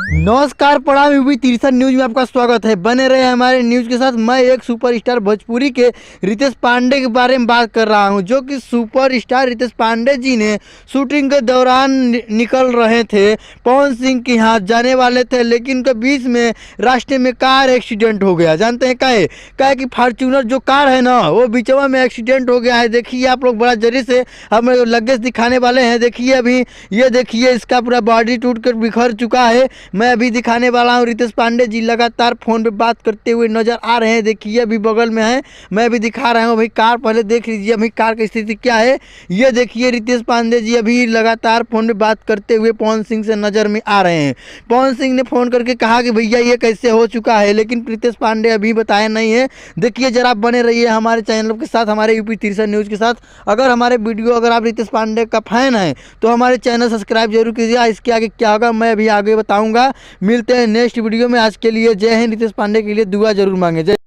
नमस्कार, प्रणाम। यूपी तिरसठ न्यूज में आपका स्वागत है। बने रहे हमारे न्यूज के साथ। मैं एक सुपरस्टार भोजपुरी के रितेश पांडे के बारे में बात कर रहा हूं, जो कि सुपरस्टार रितेश पांडे जी ने शूटिंग के दौरान निकल रहे थे, पवन सिंह के यहाँ जाने वाले थे, लेकिन उनके बीच में रास्ते में कार एक्सीडेंट हो गया। जानते हैं काहे कि फॉर्च्यूनर जो कार है ना, वो बीचवा में एक्सीडेंट हो गया है। देखिए आप लोग बड़ा जल्दी से हम लगेज दिखाने वाले हैं। देखिए अभी ये देखिए, इसका पूरा बॉडी टूट कर बिखर चुका है। मैं अभी दिखाने वाला हूं। रितेश पांडे जी लगातार फोन पे बात करते हुए नजर आ रहे हैं। देखिए अभी बगल में है, मैं अभी दिखा रहा हूं। भाई कार पहले देख लीजिए, अभी कार की स्थिति क्या है। ये देखिए रितेश पांडे जी अभी लगातार फोन पे बात करते हुए पवन सिंह से नजर में आ रहे हैं। पवन सिंह ने फोन करके कहा कि भैया ये कैसे हो चुका है, लेकिन रितेश पांडे अभी बताया नहीं है। देखिए जरा आप बने रहिए हमारे चैनल के साथ, हमारे यूपी तिरसठ न्यूज के साथ। अगर आप रितेश पांडे का फैन है तो हमारे चैनल सब्सक्राइब जरूर कीजिए। इसके आगे क्या होगा मैं अभी आगे बताऊंगा। मिलते हैं नेक्स्ट वीडियो में। आज के लिए जय हिंद। रितेश पांडे के लिए दुआ जरूर मांगे। जय